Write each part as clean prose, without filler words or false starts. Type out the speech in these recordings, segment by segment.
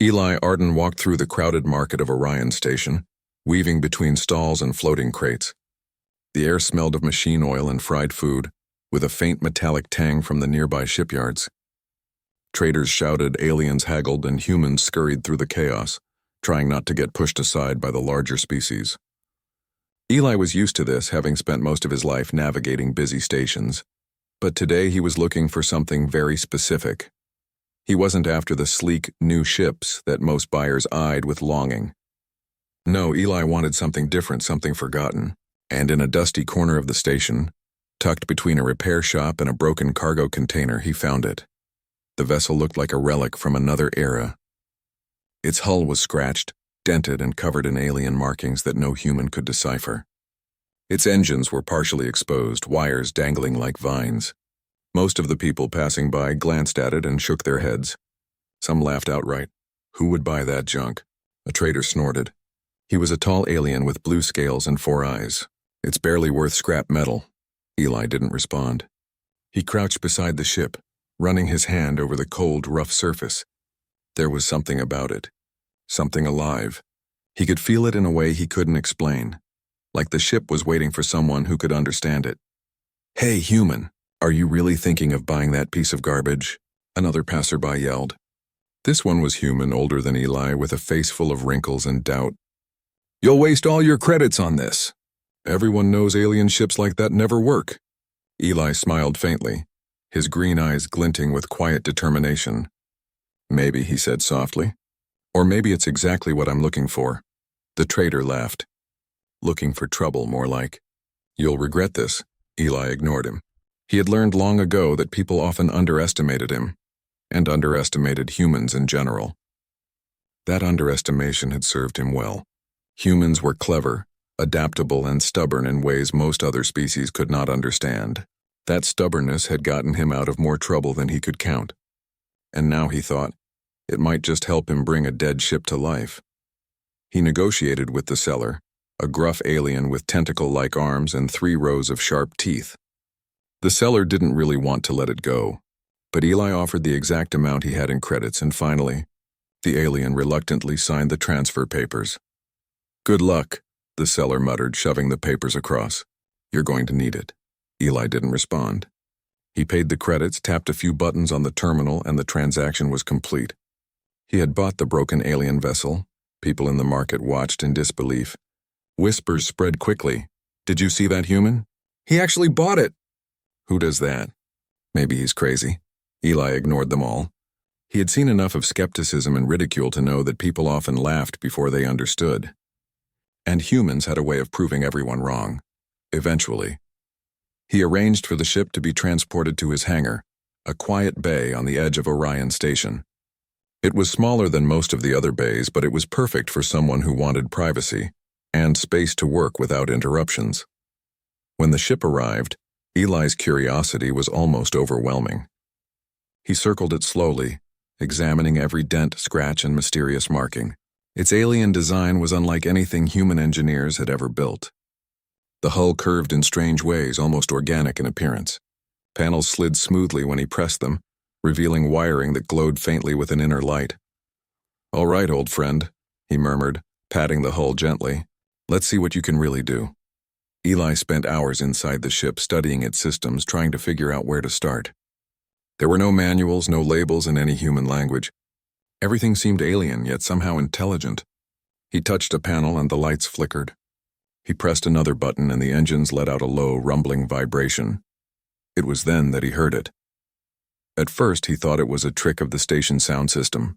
Eli Arden walked through the crowded market of Orion Station, weaving between stalls and floating crates. The air smelled of machine oil and fried food, with a faint metallic tang from the nearby shipyards. Traders shouted, aliens haggled, and humans scurried through the chaos, trying not to get pushed aside by the larger species. Eli was used to this, having spent most of his life navigating busy stations, but today he was looking for something very specific. He wasn't after the sleek, new ships that most buyers eyed with longing. No, Eli wanted something different, something forgotten, and in a dusty corner of the station, tucked between a repair shop and a broken cargo container, he found it. The vessel looked like a relic from another era. Its hull was scratched, dented, and covered in alien markings that no human could decipher. Its engines were partially exposed, wires dangling like vines. Most of the people passing by glanced at it and shook their heads. Some laughed outright. Who would buy that junk? A trader snorted. He was a tall alien with blue scales and 4 eyes. It's barely worth scrap metal. Eli didn't respond. He crouched beside the ship, running his hand over the cold, rough surface. There was something about it. Something alive. He could feel it in a way he couldn't explain. Like the ship was waiting for someone who could understand it. "Hey, human, are you really thinking of buying that piece of garbage?" Another passerby yelled. This one was human, older than Eli, with a face full of wrinkles and doubt. "You'll waste all your credits on this. Everyone knows alien ships like that never work." Eli smiled faintly, his green eyes glinting with quiet determination. "Maybe," he said softly. "Or maybe it's exactly what I'm looking for." The trader laughed. "Looking for trouble, more like." "You'll regret this." Eli ignored him. He had learned long ago that people often underestimated him, and underestimated humans in general. That underestimation had served him well. Humans were clever, adaptable, and stubborn in ways most other species could not understand. That stubbornness had gotten him out of more trouble than he could count. And now he thought, it might just help him bring a dead ship to life. He negotiated with the seller, a gruff alien with tentacle-like arms and 3 rows of sharp teeth. The seller didn't really want to let it go, but Eli offered the exact amount he had in credits, and finally, the alien reluctantly signed the transfer papers. "Good luck," the seller muttered, shoving the papers across. "You're going to need it." Eli didn't respond. He paid the credits, tapped a few buttons on the terminal, and the transaction was complete. He had bought the broken alien vessel. People in the market watched in disbelief. Whispers spread quickly. "Did you see that human? He actually bought it!" "Who does that? Maybe he's crazy." Eli ignored them all. He had seen enough of skepticism and ridicule to know that people often laughed before they understood. And humans had a way of proving everyone wrong. Eventually. He arranged for the ship to be transported to his hangar, a quiet bay on the edge of Orion Station. It was smaller than most of the other bays, but it was perfect for someone who wanted privacy and space to work without interruptions. When the ship arrived, Eli's curiosity was almost overwhelming. He circled it slowly, examining every dent, scratch, and mysterious marking. Its alien design was unlike anything human engineers had ever built. The hull curved in strange ways, almost organic in appearance. Panels slid smoothly when he pressed them, revealing wiring that glowed faintly with an inner light. "All right, old friend," he murmured, patting the hull gently. "Let's see what you can really do." Eli spent hours inside the ship studying its systems, trying to figure out where to start. There were no manuals, no labels in any human language. Everything seemed alien, yet somehow intelligent. He touched a panel and the lights flickered. He pressed another button and the engines let out a low, rumbling vibration. It was then that he heard it. At first, he thought it was a trick of the station sound system.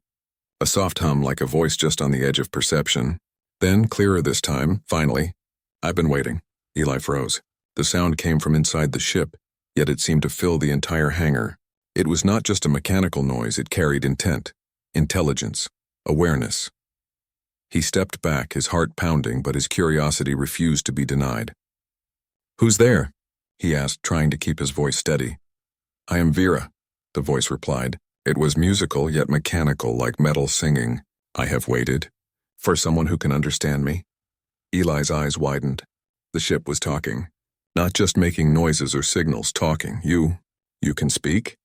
A soft hum like a voice just on the edge of perception. Then, clearer this time, finally. "I've been waiting." Eli froze. The sound came from inside the ship, yet it seemed to fill the entire hangar. It was not just a mechanical noise, it carried intent, intelligence, awareness. He stepped back, his heart pounding, but his curiosity refused to be denied. "Who's there?" he asked, trying to keep his voice steady. "I am Vera," the voice replied. It was musical, yet mechanical, like metal singing. "I have waited. For someone who can understand me." Eli's eyes widened. The ship was talking. Not just making noises or signals, talking. You can speak?"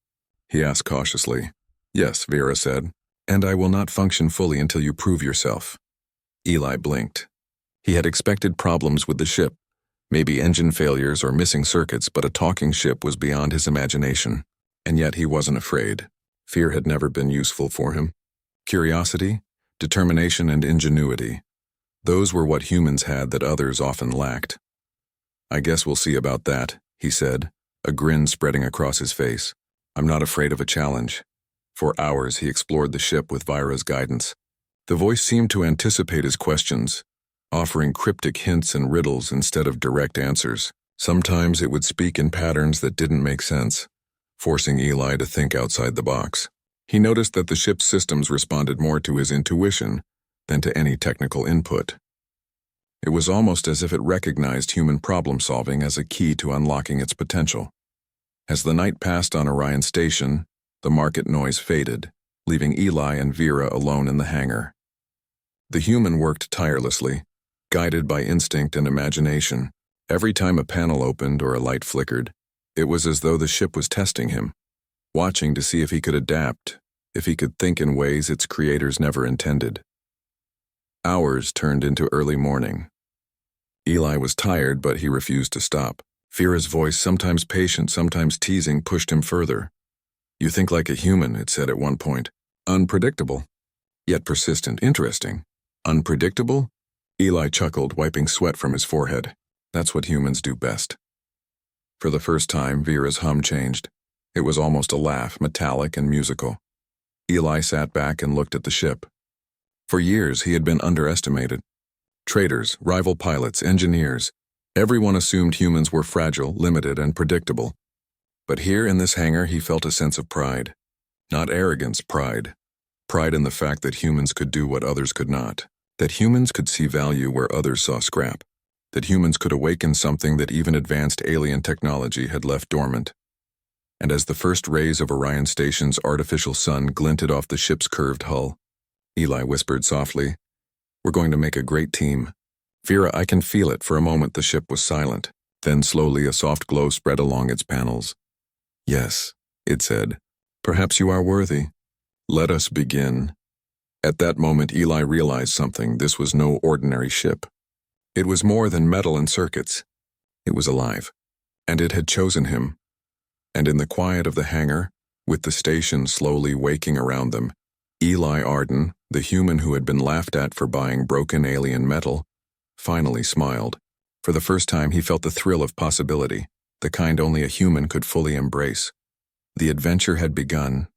he asked cautiously. "Yes," Vera said. And I will not function fully until you prove yourself. Eli blinked. He had expected problems with the ship, maybe engine failures or missing circuits, but a talking ship was beyond his imagination. And yet he wasn't afraid. Fear had never been useful for him. Curiosity, determination, and ingenuity. Those were what humans had that others often lacked. I guess we'll see about that, he said, a grin spreading across his face. I'm not afraid of a challenge. For hours he explored the ship with Vira's guidance. The voice seemed to anticipate his questions, offering cryptic hints and riddles instead of direct answers. Sometimes it would speak in patterns that didn't make sense, forcing Eli to think outside the box. He noticed that the ship's systems responded more to his intuition than to any technical input. It was almost as if it recognized human problem-solving as a key to unlocking its potential. As the night passed on Orion Station, the market noise faded, leaving Eli and Vera alone in the hangar. The human worked tirelessly, guided by instinct and imagination. Every time a panel opened or a light flickered, it was as though the ship was testing him, watching to see if he could adapt, if he could think in ways its creators never intended. Hours turned into early morning. Eli was tired, but he refused to stop. Vera's voice, sometimes patient, sometimes teasing, pushed him further. You think like a human, it said at one point. Unpredictable, yet persistent. Interesting. Unpredictable? Eli chuckled, wiping sweat from his forehead. That's what humans do best. For the first time, Vera's hum changed. It was almost a laugh, metallic and musical. Eli sat back and looked at the ship. For years, he had been underestimated. Traders, rival pilots, engineers, everyone assumed humans were fragile, limited, and predictable. But here in this hangar, he felt a sense of pride. Not arrogance, pride. Pride in the fact that humans could do what others could not. That humans could see value where others saw scrap. That humans could awaken something that even advanced alien technology had left dormant. And as the first rays of Orion Station's artificial sun glinted off the ship's curved hull, Eli whispered softly, "We're going to make a great team. Vera, I can feel it." For a moment the ship was silent. Then slowly a soft glow spread along its panels. "Yes," it said. "Perhaps you are worthy. Let us begin." At that moment Eli realized something. This was no ordinary ship. It was more than metal and circuits. It was alive. And it had chosen him. And in the quiet of the hangar, with the station slowly waking around them, Eli Arden, the human who had been laughed at for buying broken alien metal, finally smiled. For the first time he felt the thrill of possibility, the kind only a human could fully embrace. The adventure had begun.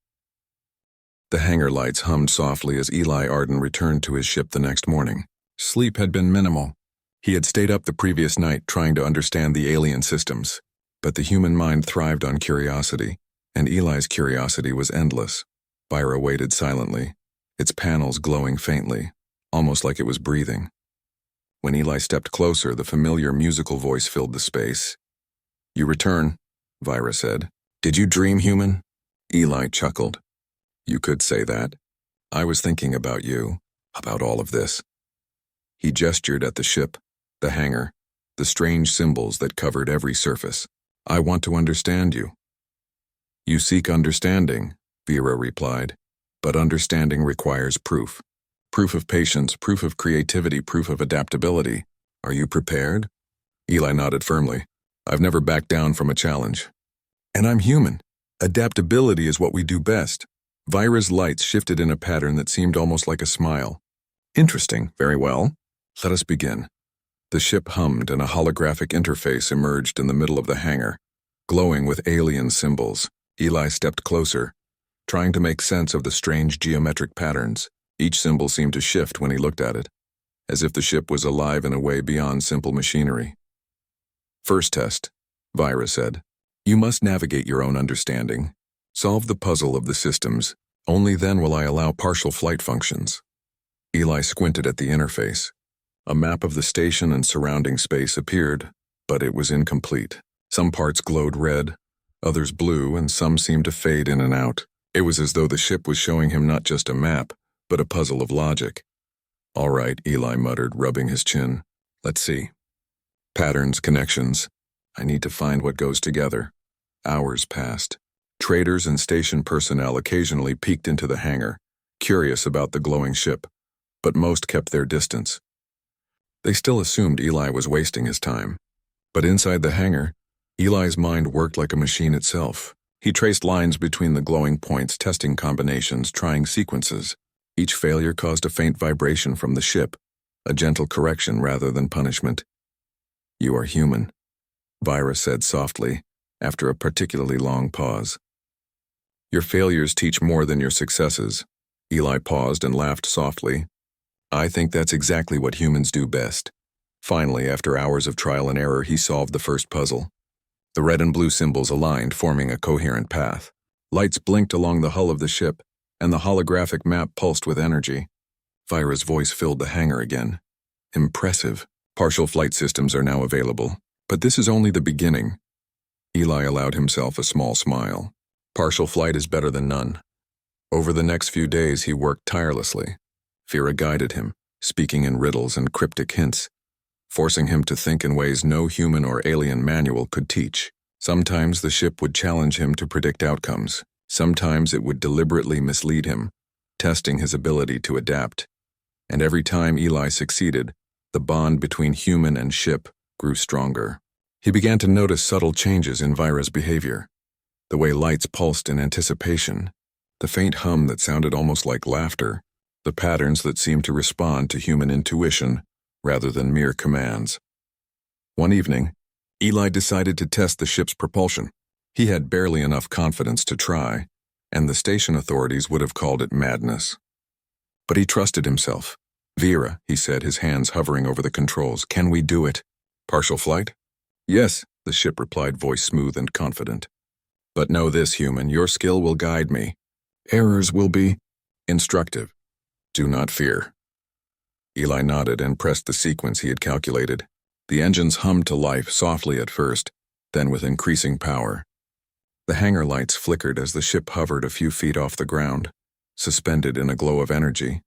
The hangar lights hummed softly as Eli Arden returned to his ship the next morning. Sleep had been minimal. He had stayed up the previous night trying to understand the alien systems. But the human mind thrived on curiosity, and Eli's curiosity was endless. Vira waited silently, its panels glowing faintly, almost like it was breathing. When Eli stepped closer, the familiar musical voice filled the space. "You return," Vira said. "Did you dream, human?" Eli chuckled. "You could say that. I was thinking about you, about all of this." He gestured at the ship, the hangar, the strange symbols that covered every surface. "I want to understand you." "You seek understanding," Vera replied, "but understanding requires proof. Proof of patience, proof of creativity, proof of adaptability. Are you prepared?" Eli nodded firmly. "I've never backed down from a challenge. And I'm human. Adaptability is what we do best." Vira's lights shifted in a pattern that seemed almost like a smile. "Interesting. Very well. Let us begin." The ship hummed and a holographic interface emerged in the middle of the hangar, glowing with alien symbols. Eli stepped closer, trying to make sense of the strange geometric patterns. Each symbol seemed to shift when he looked at it, as if the ship was alive in a way beyond simple machinery. "First test," Vira said. "You must navigate your own understanding. Solve the puzzle of the systems. Only then will I allow partial flight functions." Eli squinted at the interface. A map of the station and surrounding space appeared, but it was incomplete. Some parts glowed red, others blue, and some seemed to fade in and out. It was as though the ship was showing him not just a map, but a puzzle of logic. "All right," Eli muttered, rubbing his chin. "Let's see. Patterns, connections. I need to find what goes together." Hours passed. Traders and station personnel occasionally peeked into the hangar, curious about the glowing ship, but most kept their distance. They still assumed Eli was wasting his time. But inside the hangar, Eli's mind worked like a machine itself. He traced lines between the glowing points, testing combinations, trying sequences. Each failure caused a faint vibration from the ship, a gentle correction rather than punishment. "You are human," Vira said softly, after a particularly long pause. "Your failures teach more than your successes." Eli paused and laughed softly. "I think that's exactly what humans do best." Finally, after hours of trial and error, he solved the first puzzle. The red and blue symbols aligned, forming a coherent path. Lights blinked along the hull of the ship, and the holographic map pulsed with energy. Vira's voice filled the hangar again. "Impressive. Partial flight systems are now available. But this is only the beginning." Eli allowed himself a small smile. Partial flight is better than none. Over the next few days, he worked tirelessly. Vira guided him, speaking in riddles and cryptic hints, forcing him to think in ways no human or alien manual could teach. Sometimes the ship would challenge him to predict outcomes. Sometimes it would deliberately mislead him, testing his ability to adapt. And every time Eli succeeded, the bond between human and ship grew stronger. He began to notice subtle changes in Vira's behavior. The way lights pulsed in anticipation, the faint hum that sounded almost like laughter, the patterns that seemed to respond to human intuition rather than mere commands. One evening, Eli decided to test the ship's propulsion. He had barely enough confidence to try, and the station authorities would have called it madness. But he trusted himself. "Vira," he said, his hands hovering over the controls, "can we do it?" "Partial flight?" "Yes," the ship replied, voice smooth and confident. "But know this, human, your skill will guide me. Errors will be instructive. Do not fear." Eli nodded and pressed the sequence he had calculated. The engines hummed to life, softly at first, then with increasing power. The hangar lights flickered as the ship hovered a few feet off the ground, suspended in a glow of energy.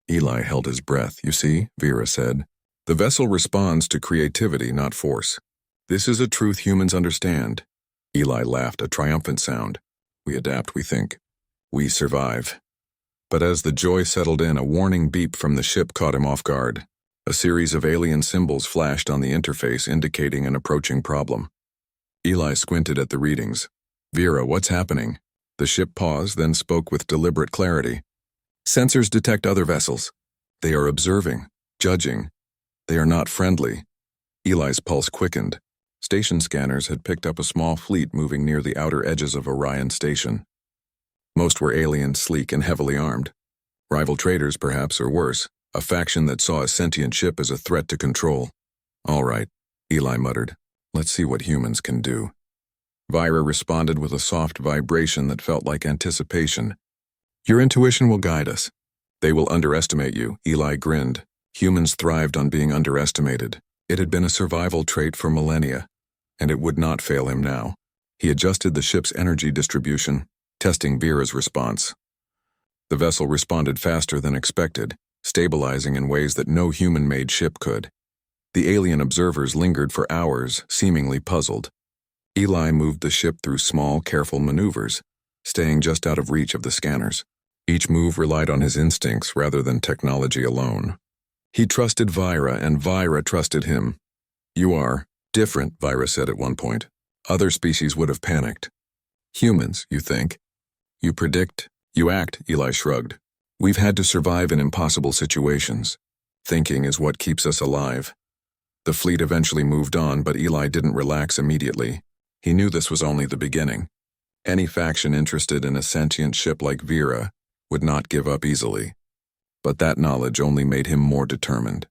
Eli held his breath. "You see," Vira said, "the vessel responds to creativity, not force. This is a truth humans understand." Eli laughed, a triumphant sound. "We adapt, we think. We survive." But as the joy settled in, a warning beep from the ship caught him off guard. A series of alien symbols flashed on the interface, indicating an approaching problem. Eli squinted at the readings. "Vira, what's happening?" The ship paused, then spoke with deliberate clarity. "Sensors detect other vessels. They are observing, judging. They are not friendly." Eli's pulse quickened. Station scanners had picked up a small fleet moving near the outer edges of Orion Station. Most were alien, sleek, and heavily armed. Rival traders, perhaps, or worse, a faction that saw a sentient ship as a threat to control. "All right," Eli muttered. "Let's see what humans can do." Vira responded with a soft vibration that felt like anticipation. "Your intuition will guide us." "They will underestimate you," Eli grinned. Humans thrived on being underestimated. It had been a survival trait for millennia, and it would not fail him now. He adjusted the ship's energy distribution, testing Vira's response. The vessel responded faster than expected, stabilizing in ways that no human-made ship could. The alien observers lingered for hours, seemingly puzzled. Eli moved the ship through small, careful maneuvers, staying just out of reach of the scanners. Each move relied on his instincts rather than technology alone. He trusted Vira, and Vira trusted him. "You are different," Vira said at one point. "Other species would have panicked. Humans, you think. You predict, you act," Eli shrugged. "We've had to survive in impossible situations. Thinking is what keeps us alive." The fleet eventually moved on, but Eli didn't relax immediately. He knew this was only the beginning. Any faction interested in a sentient ship like Vira would not give up easily. But that knowledge only made him more determined.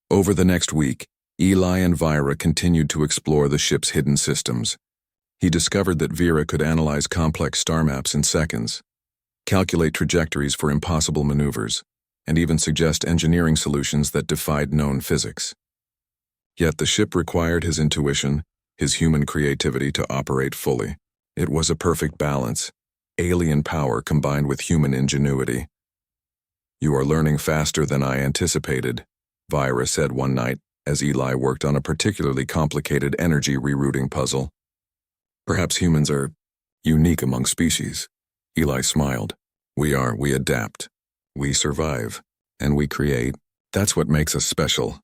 Over the next week, Eli and Vira continued to explore the ship's hidden systems. He discovered that Vira could analyze complex star maps in seconds, calculate trajectories for impossible maneuvers, and even suggest engineering solutions that defied known physics. Yet the ship required his intuition, his human creativity to operate fully. It was a perfect balance, alien power combined with human ingenuity. "You are learning faster than I anticipated," Vira said one night as Eli worked on a particularly complicated energy rerouting puzzle. "Perhaps humans are unique among species." Eli smiled. We adapt. We survive. And we create. That's what makes us special.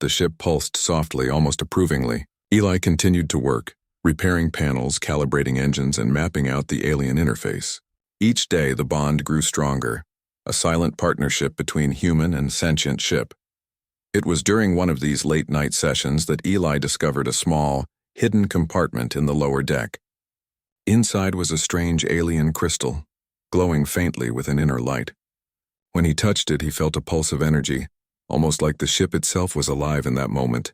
The ship pulsed softly, almost approvingly. Eli continued to work, repairing panels, calibrating engines, and mapping out the alien interface. Each day, the bond grew stronger, a silent partnership between human and sentient ship. It was during one of these late-night sessions that Eli discovered a small, hidden compartment in the lower deck. Inside was a strange alien crystal, glowing faintly with an inner light. When he touched it, he felt a pulse of energy, almost like the ship itself was alive in that moment.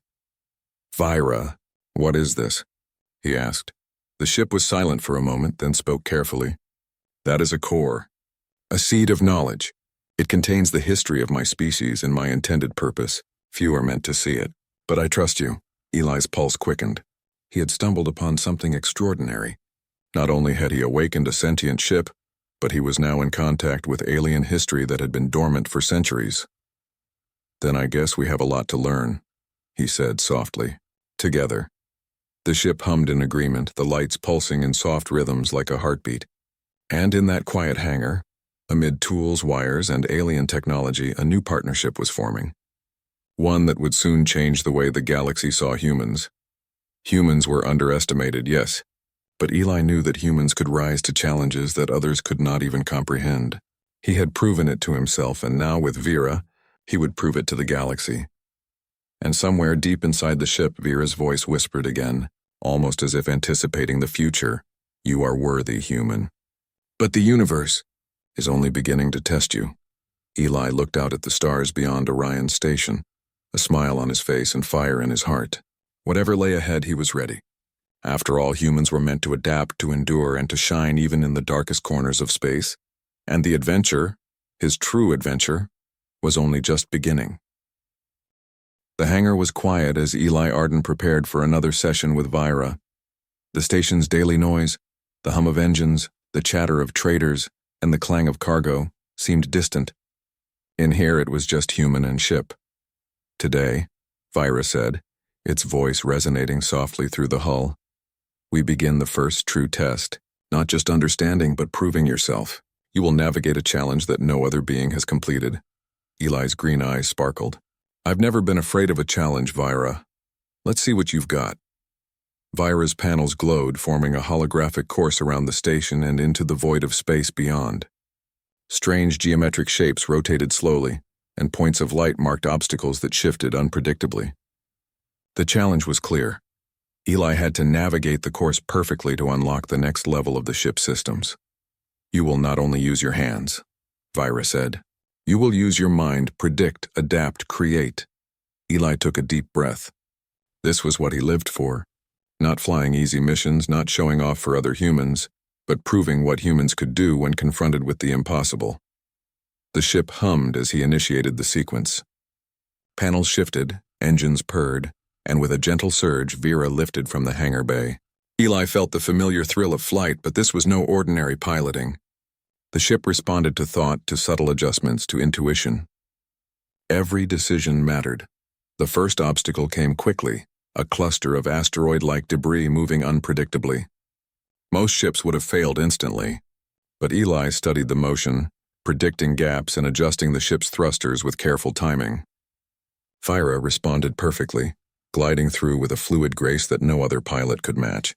"Vyra, what is this?" he asked. The ship was silent for a moment, then spoke carefully. "That is a core, a seed of knowledge. It contains the history of my species and my intended purpose. Few are meant to see it. But I trust you." Eli's pulse quickened. He had stumbled upon something extraordinary. Not only had he awakened a sentient ship, but he was now in contact with alien history that had been dormant for centuries. "Then I guess we have a lot to learn," he said softly. Together. The ship hummed in agreement, the lights pulsing in soft rhythms like a heartbeat. And in that quiet hangar, amid tools, wires, and alien technology, a new partnership was forming. One that would soon change the way the galaxy saw humans. Humans were underestimated, yes, but Eli knew that humans could rise to challenges that others could not even comprehend. He had proven it to himself, and now with Vyra, he would prove it to the galaxy. And somewhere deep inside the ship, Vera's voice whispered again, almost as if anticipating the future. "You are worthy, human. But the universe is only beginning to test you." Eli looked out at the stars beyond Orion's station, a smile on his face and fire in his heart. Whatever lay ahead, he was ready. After all, humans were meant to adapt, to endure, and to shine even in the darkest corners of space. And the adventure, his true adventure, was only just beginning. The hangar was quiet as Eli Arden prepared for another session with Vyra. The station's daily noise, the hum of engines, the chatter of traders, and the clang of cargo seemed distant. In here it was just human and ship. "Today," Vyra said, its voice resonating softly through the hull, "we begin the first true test, not just understanding but proving yourself. You will navigate a challenge that no other being has completed." Eli's green eyes sparkled. "I've never been afraid of a challenge, Vyra. Let's see what you've got." Vyra's panels glowed, forming a holographic course around the station and into the void of space beyond. Strange geometric shapes rotated slowly, and points of light marked obstacles that shifted unpredictably. The challenge was clear. Eli had to navigate the course perfectly to unlock the next level of the ship's systems. "You will not only use your hands," Vyra said. "You will use your mind, predict, adapt, create." Eli took a deep breath. This was what he lived for. Not flying easy missions, not showing off for other humans, but proving what humans could do when confronted with the impossible. The ship hummed as he initiated the sequence. Panels shifted, engines purred, and with a gentle surge, Vyra lifted from the hangar bay. Eli felt the familiar thrill of flight, but this was no ordinary piloting. The ship responded to thought, to subtle adjustments, to intuition. Every decision mattered. The first obstacle came quickly, a cluster of asteroid-like debris moving unpredictably. Most ships would have failed instantly, but Eli studied the motion, predicting gaps and adjusting the ship's thrusters with careful timing. Vyra responded perfectly, gliding through with a fluid grace that no other pilot could match.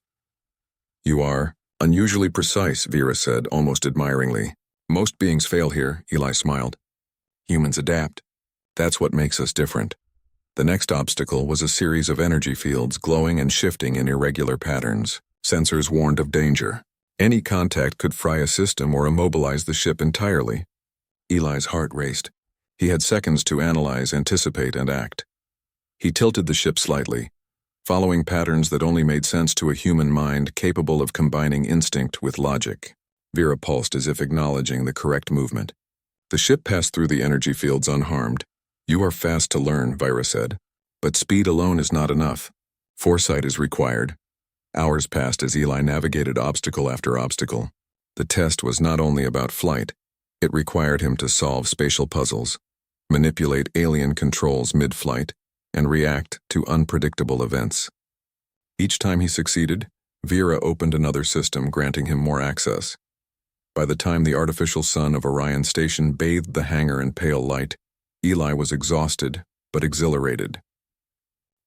"You are unusually precise," Vyra said, almost admiringly. "Most beings fail here," Eli smiled. "Humans adapt. That's what makes us different." The next obstacle was a series of energy fields glowing and shifting in irregular patterns. Sensors warned of danger. Any contact could fry a system or immobilize the ship entirely. Eli's heart raced. He had seconds to analyze, anticipate, and act. He tilted the ship slightly, following patterns that only made sense to a human mind capable of combining instinct with logic. Vyra pulsed as if acknowledging the correct movement. The ship passed through the energy fields unharmed. "You are fast to learn," Vyra said, "but speed alone is not enough. Foresight is required." Hours passed as Eli navigated obstacle after obstacle. The test was not only about flight, it required him to solve spatial puzzles, manipulate alien controls mid-flight, and react to unpredictable events. Each time he succeeded, Vyra opened another system, granting him more access. By the time the artificial sun of Orion Station bathed the hangar in pale light, Eli was exhausted but exhilarated.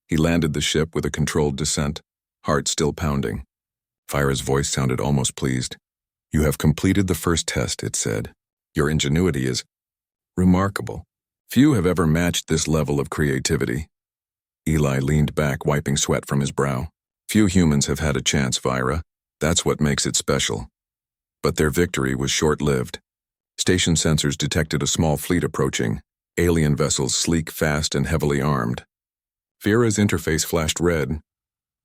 He landed the ship with a controlled descent, heart still pounding. Fyra's voice sounded almost pleased. "You have completed the first test," it said. "Your ingenuity is remarkable. Few have ever matched this level of creativity." Eli leaned back, wiping sweat from his brow. "Few humans have had a chance, Fyra. That's what makes it special." But their victory was short-lived. Station sensors detected a small fleet approaching, alien vessels sleek, fast, and heavily armed. Vera's interface flashed red.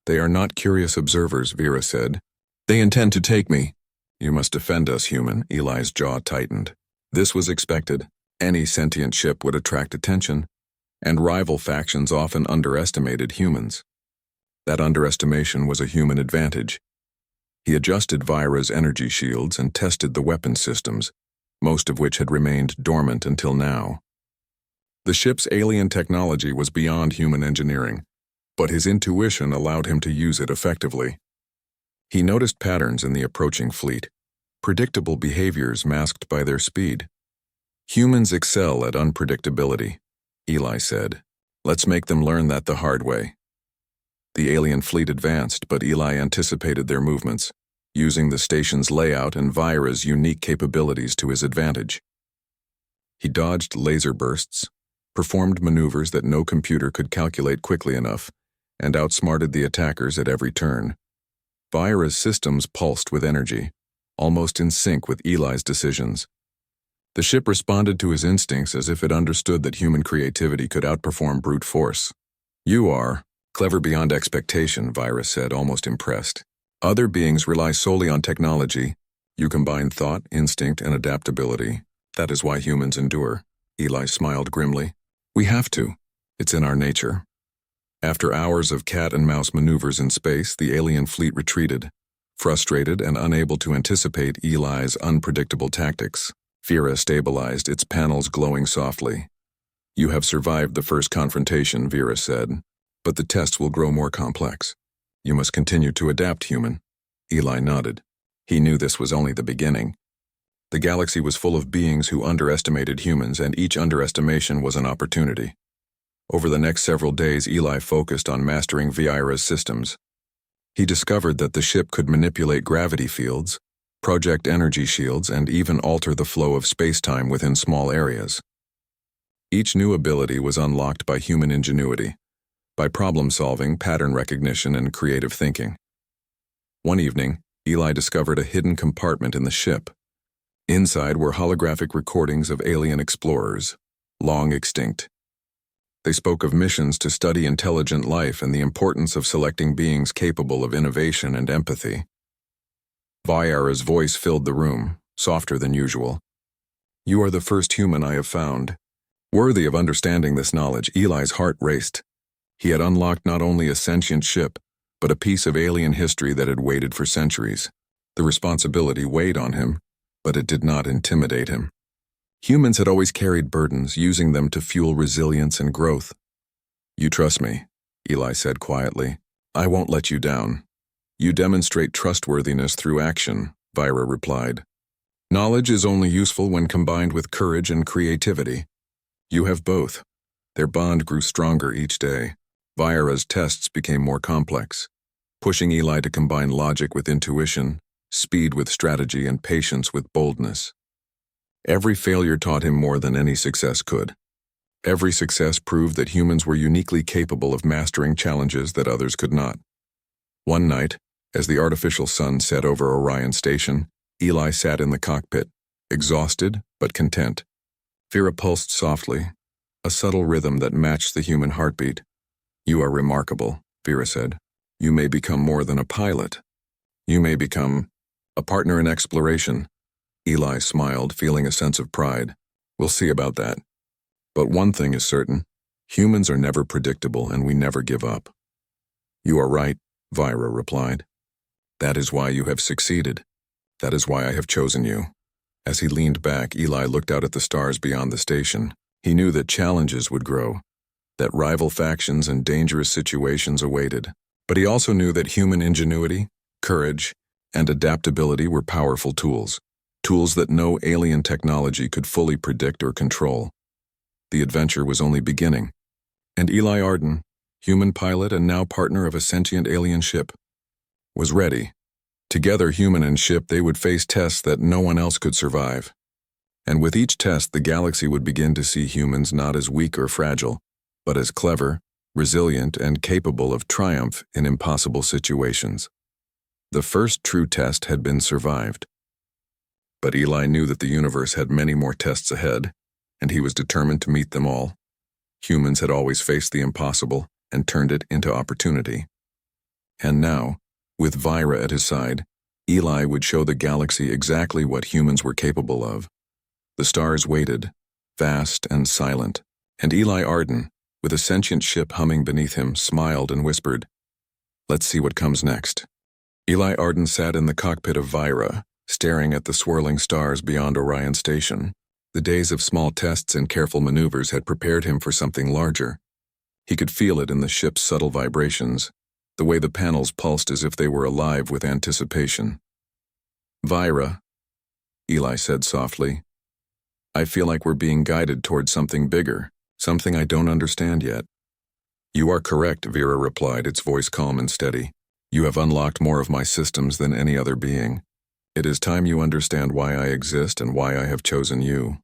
"They are not curious observers," Vera said. "They intend to take me." "You must defend us, human." Eli's jaw tightened. This was expected. Any sentient ship would attract attention, and rival factions often underestimated humans. That underestimation was a human advantage. He adjusted Vira's energy shields and tested the weapon systems, most of which had remained dormant until now. The ship's alien technology was beyond human engineering, but his intuition allowed him to use it effectively. He noticed patterns in the approaching fleet, predictable behaviors masked by their speed. "Humans excel at unpredictability," Eli said. "Let's make them learn that the hard way." The alien fleet advanced, but Eli anticipated their movements, using the station's layout and Vira's unique capabilities to his advantage. He dodged laser bursts, performed maneuvers that no computer could calculate quickly enough, and outsmarted the attackers at every turn. Vira's systems pulsed with energy, almost in sync with Eli's decisions. The ship responded to his instincts as if it understood that human creativity could outperform brute force. "You are clever beyond expectation," Vira said, almost impressed. "Other beings rely solely on technology. You combine thought, instinct, and adaptability. That is why humans endure." Eli smiled grimly. "We have to. It's in our nature." After hours of cat-and-mouse maneuvers in space, the alien fleet retreated, frustrated and unable to anticipate Eli's unpredictable tactics. Vira stabilized, its panels glowing softly. "You have survived the first confrontation," Vira said, "but the tests will grow more complex. You must continue to adapt, human." Eli nodded. He knew this was only the beginning. The galaxy was full of beings who underestimated humans, and each underestimation was an opportunity. Over the next several days, Eli focused on mastering Vira's systems. He discovered that the ship could manipulate gravity fields, project energy shields, and even alter the flow of space-time within small areas. Each new ability was unlocked by human ingenuity, by problem-solving, pattern recognition, and creative thinking. One evening, Eli discovered a hidden compartment in the ship. Inside were holographic recordings of alien explorers, long extinct. They spoke of missions to study intelligent life and the importance of selecting beings capable of innovation and empathy. Vira's voice filled the room, softer than usual. "You are the first human I have found." Worthy of understanding this knowledge, Eli's heart raced. He had unlocked not only a sentient ship, but a piece of alien history that had waited for centuries. The responsibility weighed on him, but it did not intimidate him. Humans had always carried burdens, using them to fuel resilience and growth. "You trust me," Eli said quietly. "I won't let you down." "You demonstrate trustworthiness through action," Vira replied. "Knowledge is only useful when combined with courage and creativity. You have both." Their bond grew stronger each day. Vira's tests became more complex, pushing Eli to combine logic with intuition, speed with strategy, and patience with boldness. Every failure taught him more than any success could. Every success proved that humans were uniquely capable of mastering challenges that others could not. One night, as the artificial sun set over Orion Station, Eli sat in the cockpit, exhausted but content. Vira pulsed softly, a subtle rhythm that matched the human heartbeat. "You are remarkable," Vira said. "You may become more than a pilot. You may become a partner in exploration." Eli smiled, feeling a sense of pride. "We'll see about that. But one thing is certain. Humans are never predictable, and we never give up." "You are right," Vira replied. "That is why you have succeeded. That is why I have chosen you." As he leaned back, Eli looked out at the stars beyond the station. He knew that challenges would grow, that rival factions and dangerous situations awaited. But he also knew that human ingenuity, courage, and adaptability were powerful tools. tools that no alien technology could fully predict or control. The adventure was only beginning, and Eli Arden, human pilot and now partner of a sentient alien ship, was ready. Together, human and ship, they would face tests that no one else could survive. And with each test, the galaxy would begin to see humans not as weak or fragile, but as clever, resilient, and capable of triumph in impossible situations. The first true test had been survived. But Eli knew that the universe had many more tests ahead, and he was determined to meet them all. Humans had always faced the impossible and turned it into opportunity. And now, with Vira at his side, Eli would show the galaxy exactly what humans were capable of. The stars waited, vast and silent, and Eli Arden, with a sentient ship humming beneath him, smiled and whispered, "Let's see what comes next." Eli Arden sat in the cockpit of Vira, staring at the swirling stars beyond Orion Station. The days of small tests and careful maneuvers had prepared him for something larger. He could feel it in the ship's subtle vibrations, the way the panels pulsed as if they were alive with anticipation. "Vira," Eli said softly, "I feel like we're being guided towards something bigger, something I don't understand yet." "You are correct," Vera replied, its voice calm and steady. "You have unlocked more of my systems than any other being. It is time you understand why I exist and why I have chosen you."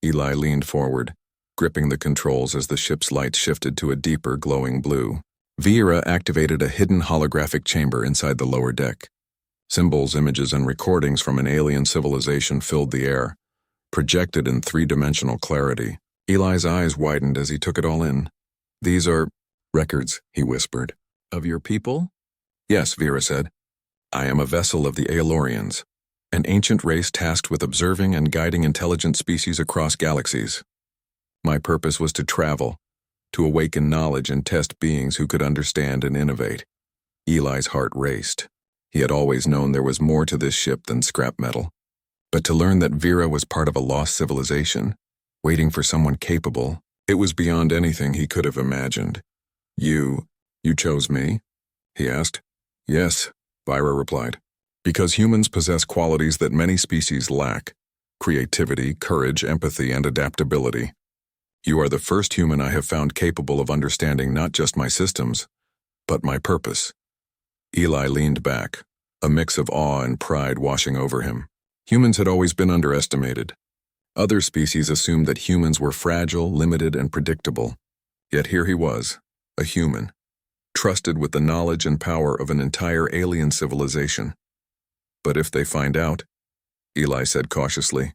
Eli leaned forward, gripping the controls as the ship's lights shifted to a deeper, glowing blue. Vera activated a hidden holographic chamber inside the lower deck. Symbols, images, and recordings from an alien civilization filled the air, projected in three-dimensional clarity. Eli's eyes widened as he took it all in. "These are records," he whispered. "Of your people?" "Yes," Vera said. "I am a vessel of the Aelorians, an ancient race tasked with observing and guiding intelligent species across galaxies. My purpose was to travel, to awaken knowledge and test beings who could understand and innovate." Eli's heart raced. He had always known there was more to this ship than scrap metal. But to learn that Vera was part of a lost civilization, waiting for someone capable, it was beyond anything he could have imagined. You chose me?" he asked. "Yes," Vira replied, "because humans possess qualities that many species lack: creativity, courage, empathy, and adaptability. You are the first human I have found capable of understanding not just my systems, but my purpose." Eli leaned back, a mix of awe and pride washing over him. Humans had always been underestimated. Other species assumed that humans were fragile, limited, and predictable. Yet here he was, a human, trusted with the knowledge and power of an entire alien civilization. "But if they find out," Eli said cautiously,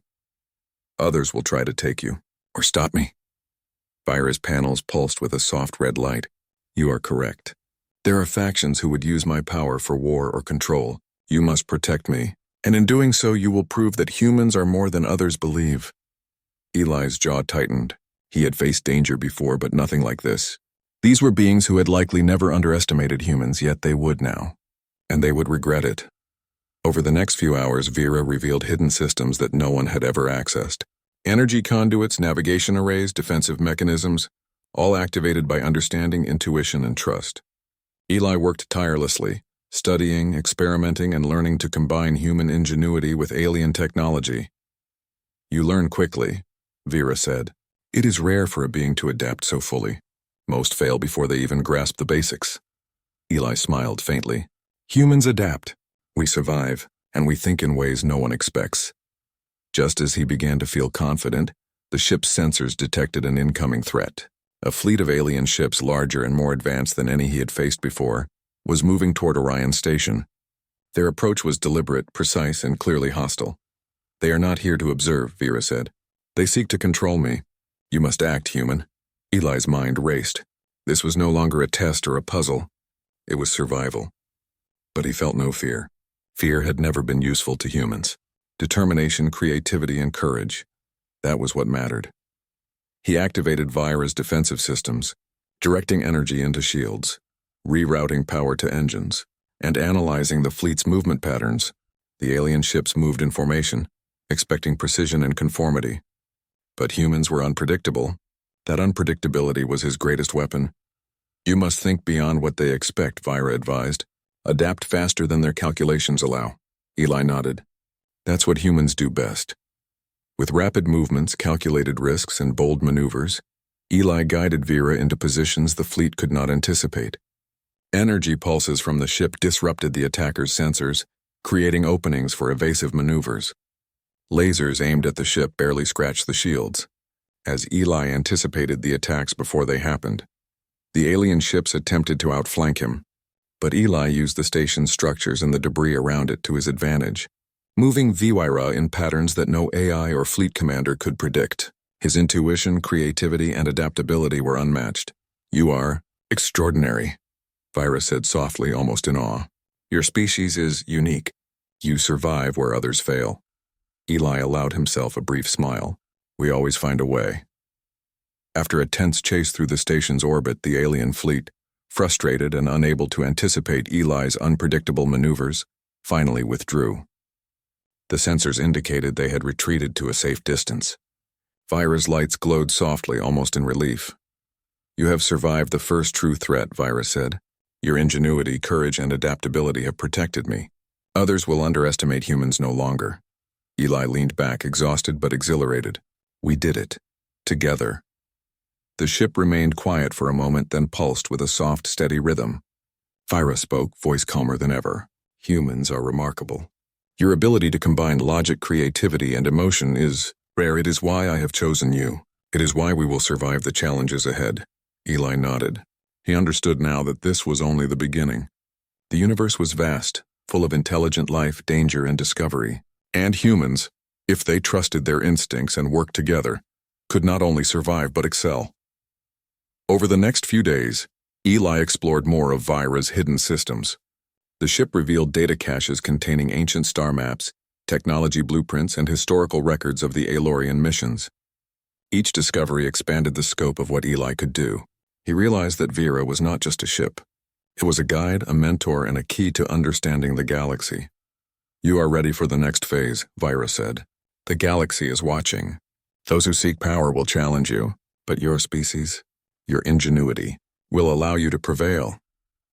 "others will try to take you, or stop me." Vira's panels pulsed with a soft red light. "You are correct. There are factions who would use my power for war or control. You must protect me, and in doing so you will prove that humans are more than others believe." Eli's jaw tightened. He had faced danger before, but nothing like this. These were beings who had likely never underestimated humans, yet they would now. And they would regret it. Over the next few hours, Vera revealed hidden systems that no one had ever accessed. Energy conduits, navigation arrays, defensive mechanisms, all activated by understanding, intuition, and trust. Eli worked tirelessly, studying, experimenting, and learning to combine human ingenuity with alien technology. "You learn quickly," Vera said. "It is rare for a being to adapt so fully. Most fail before they even grasp the basics." Eli smiled faintly. "Humans adapt. We survive, and we think in ways no one expects." Just as he began to feel confident, the ship's sensors detected an incoming threat. A fleet of alien ships larger and more advanced than any he had faced before was moving toward Orion Station. Their approach was deliberate, precise, and clearly hostile. "They are not here to observe," Vera said. "They seek to control me. You must act, human." Eli's mind raced. This was no longer a test or a puzzle. It was survival. But he felt no fear. Fear had never been useful to humans. Determination, creativity, and courage. That was what mattered. He activated Vira's defensive systems, directing energy into shields, rerouting power to engines, and analyzing the fleet's movement patterns. The alien ships moved in formation, expecting precision and conformity. But humans were unpredictable. That unpredictability was his greatest weapon. "You must think beyond what they expect," Vira advised. "Adapt faster than their calculations allow." Eli nodded. That's what humans do best. With rapid movements, calculated risks, and bold maneuvers, Eli guided Vera into positions the fleet could not anticipate. Energy pulses from the ship disrupted the attacker's sensors, creating openings for evasive maneuvers. Lasers aimed at the ship barely scratched the shields, as Eli anticipated the attacks before they happened. The alien ships attempted to outflank him, but Eli used the station's structures and the debris around it to his advantage, moving Viewership in patterns that no AI or fleet commander could predict. His intuition, creativity, and adaptability were unmatched. "You are extraordinary," Vira said softly, almost in awe. "Your species is unique. You survive where others fail." Eli allowed himself a brief smile. "We always find a way." After a tense chase through the station's orbit, the alien fleet, frustrated and unable to anticipate Eli's unpredictable maneuvers, finally withdrew. The sensors indicated they had retreated to a safe distance. Vira's lights glowed softly, almost in relief. "You have survived the first true threat," Vira said. "Your ingenuity, courage, and adaptability have protected me. Others will underestimate humans no longer." Eli leaned back, exhausted but exhilarated. "We did it. Together." The ship remained quiet for a moment, then pulsed with a soft, steady rhythm. Vira spoke, voice calmer than ever. "Humans are remarkable. Your ability to combine logic, creativity, and emotion is rare. It is why I have chosen you. It is why we will survive the challenges ahead." Eli nodded. He understood now that this was only the beginning. The universe was vast, full of intelligent life, danger, and discovery. And humans, if they trusted their instincts and worked together, could not only survive but excel. Over the next few days, Eli explored more of Vira's hidden systems. The ship revealed data caches containing ancient star maps, technology blueprints, and historical records of the Aelorian missions. Each discovery expanded the scope of what Eli could do. He realized that Vera was not just a ship. It was a guide, a mentor, and a key to understanding the galaxy. "You are ready for the next phase," Vira said. "The galaxy is watching. Those who seek power will challenge you, but your species, your ingenuity, will allow you to prevail."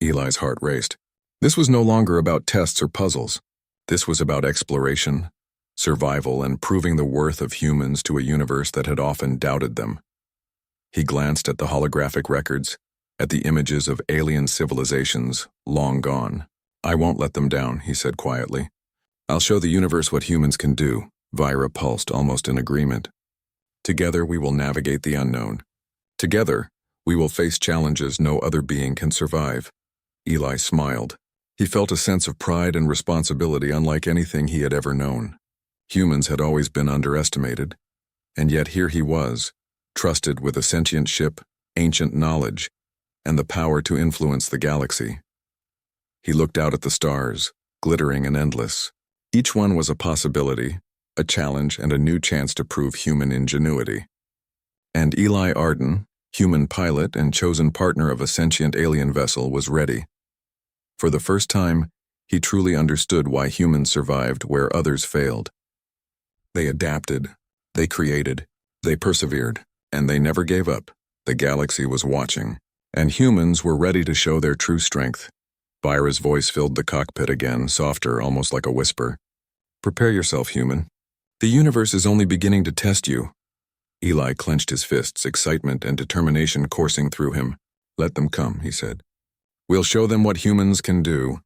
Eli's heart raced. This was no longer about tests or puzzles. This was about exploration, survival, and proving the worth of humans to a universe that had often doubted them. He glanced at the holographic records, at the images of alien civilizations long gone. "I won't let them down," he said quietly. "I'll show the universe what humans can do." Vira pulsed, almost in agreement. "Together we will navigate the unknown. Together we will face challenges no other being can survive." Eli smiled. He felt a sense of pride and responsibility unlike anything he had ever known. Humans had always been underestimated, and yet here he was, trusted with a sentient ship, ancient knowledge, and the power to influence the galaxy. He looked out at the stars, glittering and endless. Each one was a possibility, a challenge, and a new chance to prove human ingenuity. And Eli Arden, human pilot and chosen partner of a sentient alien vessel, was ready. For the first time, he truly understood why humans survived where others failed. They adapted, they created, they persevered, and they never gave up. The galaxy was watching, and humans were ready to show their true strength. Vira's voice filled the cockpit again, softer, almost like a whisper. "Prepare yourself, human. The universe is only beginning to test you." Eli clenched his fists, excitement and determination coursing through him. "Let them come," he said. "We'll show them what humans can do."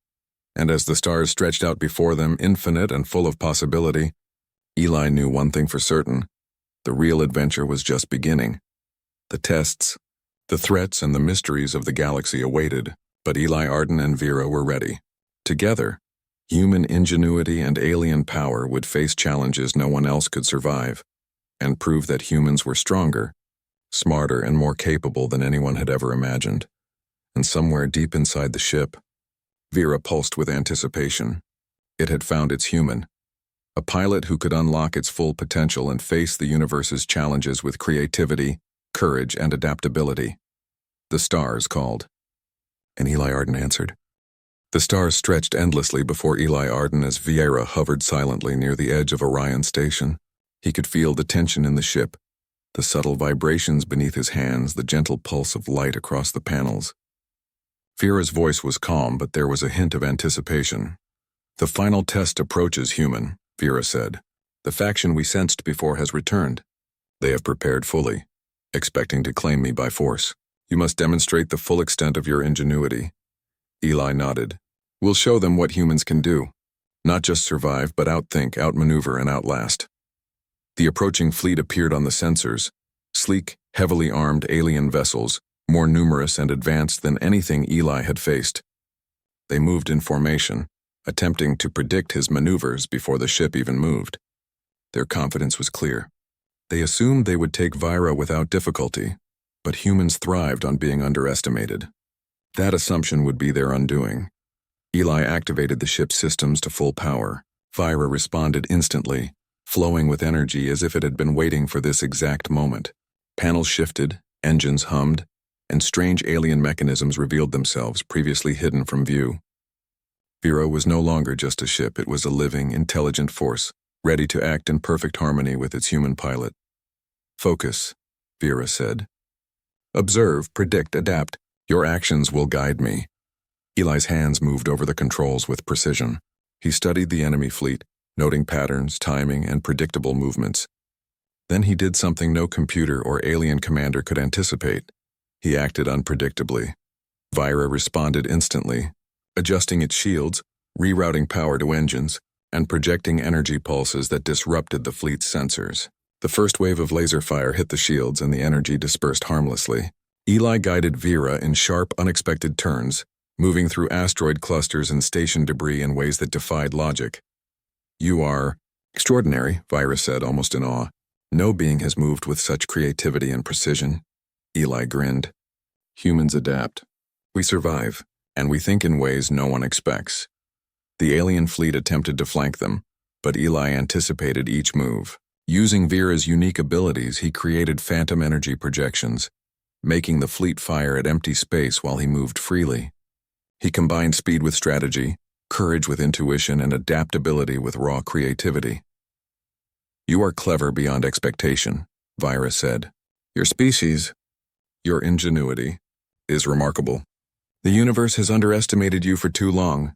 And as the stars stretched out before them, infinite and full of possibility, Eli knew one thing for certain. The real adventure was just beginning. The tests, the threats, and the mysteries of the galaxy awaited, but Eli Arden and Vera were ready. Together, human ingenuity and alien power would face challenges no one else could survive, and prove that humans were stronger, smarter, and more capable than anyone had ever imagined. And somewhere deep inside the ship, Vera pulsed with anticipation. It had found its human, a pilot who could unlock its full potential and face the universe's challenges with creativity, courage, and adaptability. The stars called. And Eli Arden answered. The stars stretched endlessly before Eli Arden as Vieira hovered silently near the edge of Orion Station. He could feel the tension in the ship, the subtle vibrations beneath his hands, the gentle pulse of light across the panels. Vera's voice was calm, but there was a hint of anticipation. "The final test approaches, human," Vera said. "The faction we sensed before has returned. They have prepared fully, expecting to claim me by force. You must demonstrate the full extent of your ingenuity." Eli nodded. "We'll show them what humans can do. Not just survive, but outthink, outmaneuver, and outlast." The approaching fleet appeared on the sensors. Sleek, heavily armed alien vessels, more numerous and advanced than anything Eli had faced. They moved in formation, attempting to predict his maneuvers before the ship even moved. Their confidence was clear. They assumed they would take Vira without difficulty, but humans thrived on being underestimated. That assumption would be their undoing. Eli activated the ship's systems to full power. Vira responded instantly, flowing with energy as if it had been waiting for this exact moment. Panels shifted, engines hummed, and strange alien mechanisms revealed themselves, previously hidden from view. Vira was no longer just a ship, it was a living, intelligent force, ready to act in perfect harmony with its human pilot. "Focus," Vira said. "Observe, predict, adapt. Your actions will guide me." Eli's hands moved over the controls with precision. He studied the enemy fleet, noting patterns, timing, and predictable movements. Then he did something no computer or alien commander could anticipate. He acted unpredictably. Vira responded instantly, adjusting its shields, rerouting power to engines, and projecting energy pulses that disrupted the fleet's sensors. The first wave of laser fire hit the shields and the energy dispersed harmlessly. Eli guided Vira in sharp, unexpected turns, moving through asteroid clusters and station debris in ways that defied logic. "You are extraordinary," Vira said, almost in awe. "No being has moved with such creativity and precision." Eli grinned. "Humans adapt. We survive, and we think in ways no one expects." The alien fleet attempted to flank them, but Eli anticipated each move. Using Vira's unique abilities, he created phantom energy projections, making the fleet fire at empty space while he moved freely. He combined speed with strategy, courage with intuition, and adaptability with raw creativity. "You are clever beyond expectation," Vira said. "Your species, your ingenuity, is remarkable. The universe has underestimated you for too long."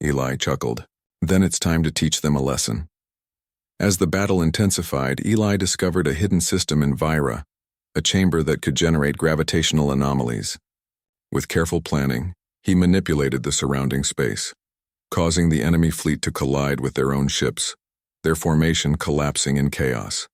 Eli chuckled. "Then it's time to teach them a lesson." As the battle intensified, Eli discovered a hidden system in Vira, a chamber that could generate gravitational anomalies. With careful planning, he manipulated the surrounding space, causing the enemy fleet to collide with their own ships, their formation collapsing in chaos.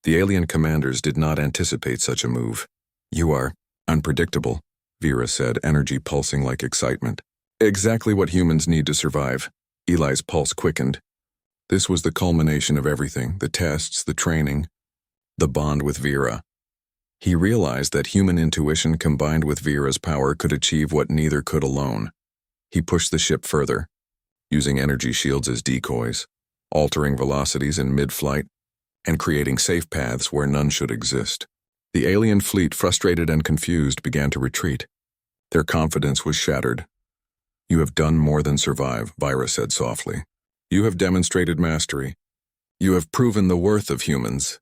The alien commanders did not anticipate such a move. "You are unpredictable," Vira said, energy pulsing like excitement. "Exactly what humans need to survive." Eli's pulse quickened. This was the culmination of everything, the tests, the training, the bond with Vira. He realized that human intuition combined with Vira's power could achieve what neither could alone. He pushed the ship further, using energy shields as decoys, altering velocities in mid-flight, and creating safe paths where none should exist. The alien fleet, frustrated and confused, began to retreat. Their confidence was shattered. "You have done more than survive," Vira said softly. "You have demonstrated mastery. You have proven the worth of humans."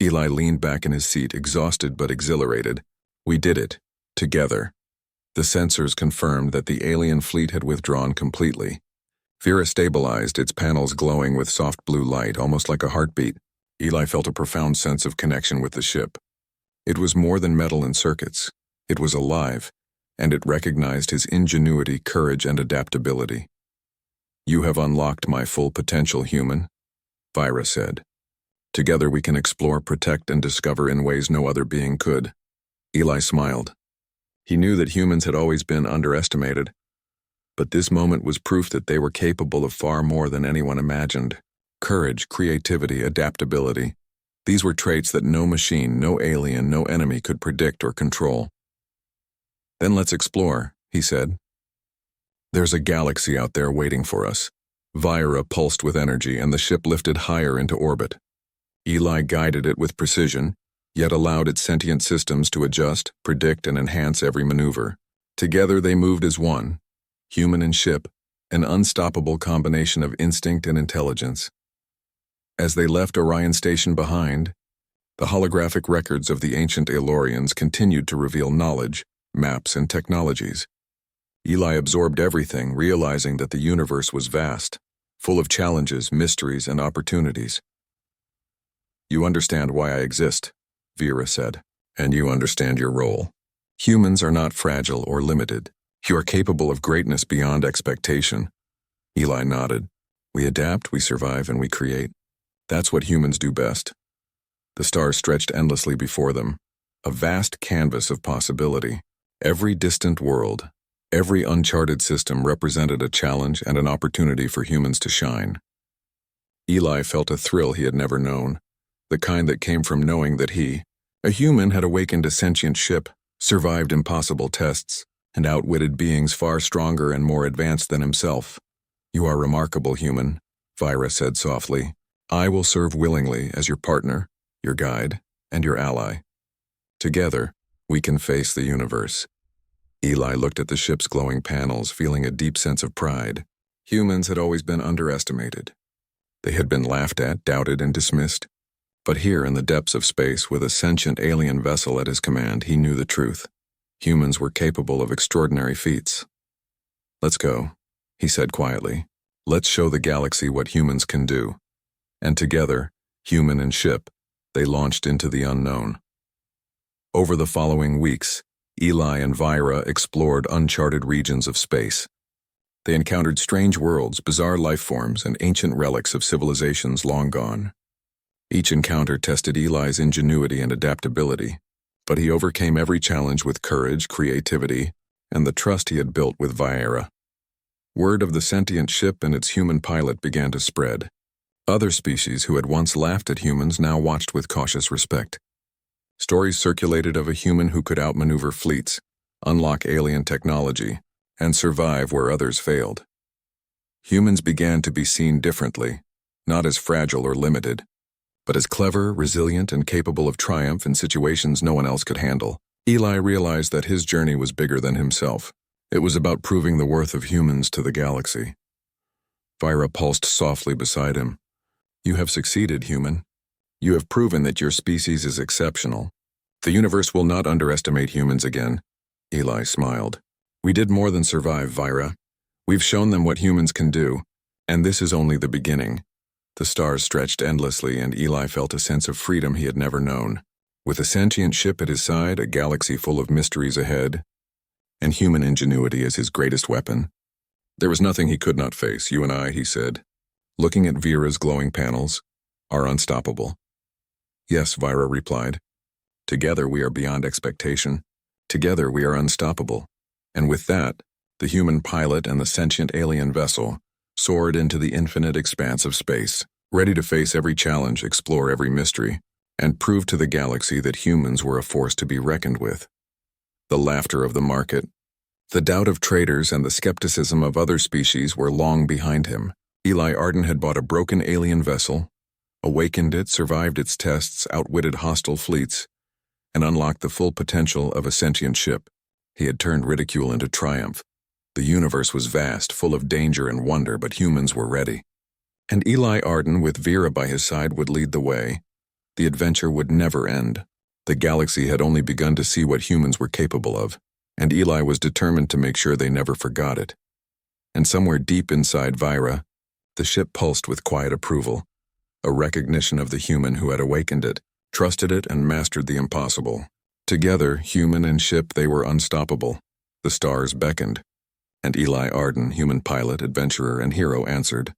Eli leaned back in his seat, exhausted but exhilarated. "We did it. Together." The sensors confirmed that the alien fleet had withdrawn completely. Vira stabilized, its panels glowing with soft blue light, almost like a heartbeat. Eli felt a profound sense of connection with the ship. It was more than metal and circuits. It was alive, and it recognized his ingenuity, courage, and adaptability. "You have unlocked my full potential, human," Vira said. "Together we can explore, protect, and discover in ways no other being could." Eli smiled. He knew that humans had always been underestimated, but this moment was proof that they were capable of far more than anyone imagined. Courage, creativity, adaptability. These were traits that no machine, no alien, no enemy could predict or control. "Then let's explore," he said. "There's a galaxy out there waiting for us." Vira pulsed with energy, and the ship lifted higher into orbit. Eli guided it with precision, yet allowed its sentient systems to adjust, predict, and enhance every maneuver. Together they moved as one, human and ship, an unstoppable combination of instinct and intelligence. As they left Orion Station behind, the holographic records of the ancient Elorians continued to reveal knowledge, maps, and technologies. Eli absorbed everything, realizing that the universe was vast, full of challenges, mysteries, and opportunities. You understand why I exist, Vera said, and you understand your role. Humans are not fragile or limited. You are capable of greatness beyond expectation. Eli nodded. We adapt, we survive, and we create. That's what humans do best. The stars stretched endlessly before them, a vast canvas of possibility. Every distant world, every uncharted system represented a challenge and an opportunity for humans to shine. Eli felt a thrill he had never known, the kind that came from knowing that he, a human, had awakened a sentient ship, survived impossible tests, and outwitted beings far stronger and more advanced than himself. You are remarkable, human, Vira said softly. I will serve willingly as your partner, your guide, and your ally. Together, we can face the universe. Eli looked at the ship's glowing panels, feeling a deep sense of pride. Humans had always been underestimated. They had been laughed at, doubted, and dismissed. But here in the depths of space, with a sentient alien vessel at his command, he knew the truth. Humans were capable of extraordinary feats. Let's go, he said quietly. Let's show the galaxy what humans can do. And together, human and ship, they launched into the unknown. Over the following weeks, Eli and Vira explored uncharted regions of space. They encountered strange worlds, bizarre life forms, and ancient relics of civilizations long gone. Each encounter tested Eli's ingenuity and adaptability, but he overcame every challenge with courage, creativity, and the trust he had built with Vira. Word of the sentient ship and its human pilot began to spread. Other species who had once laughed at humans now watched with cautious respect. Stories circulated of a human who could outmaneuver fleets, unlock alien technology, and survive where others failed. Humans began to be seen differently, not as fragile or limited, but as clever, resilient, and capable of triumph in situations no one else could handle. Eli realized that his journey was bigger than himself. It was about proving the worth of humans to the galaxy. Vira pulsed softly beside him. You have succeeded, human. You have proven that your species is exceptional. The universe will not underestimate humans again. Eli smiled. We did more than survive, Vira. We've shown them what humans can do, and this is only the beginning. The stars stretched endlessly, and Eli felt a sense of freedom he had never known. With a sentient ship at his side, a galaxy full of mysteries ahead, and human ingenuity as his greatest weapon, there was nothing he could not face. You and I, he said, looking at Vira's glowing panels, are unstoppable. Yes, Vira replied. Together we are beyond expectation. Together we are unstoppable. And with that, the human pilot and the sentient alien vessel soared into the infinite expanse of space, ready to face every challenge, explore every mystery, and prove to the galaxy that humans were a force to be reckoned with. The laughter of the market, the doubt of traders, and the skepticism of other species were long behind him. Eli Arden had bought a broken alien vessel, awakened it, survived its tests, outwitted hostile fleets, and unlocked the full potential of a sentient ship. He had turned ridicule into triumph. The universe was vast, full of danger and wonder, but humans were ready. And Eli Arden, with Vera by his side, would lead the way. The adventure would never end. The galaxy had only begun to see what humans were capable of, and Eli was determined to make sure they never forgot it. And somewhere deep inside Vira, the ship pulsed with quiet approval, a recognition of the human who had awakened it, trusted it, and mastered the impossible. Together, human and ship, they were unstoppable. The stars beckoned, and Eli Arden, human pilot, adventurer, and hero, answered.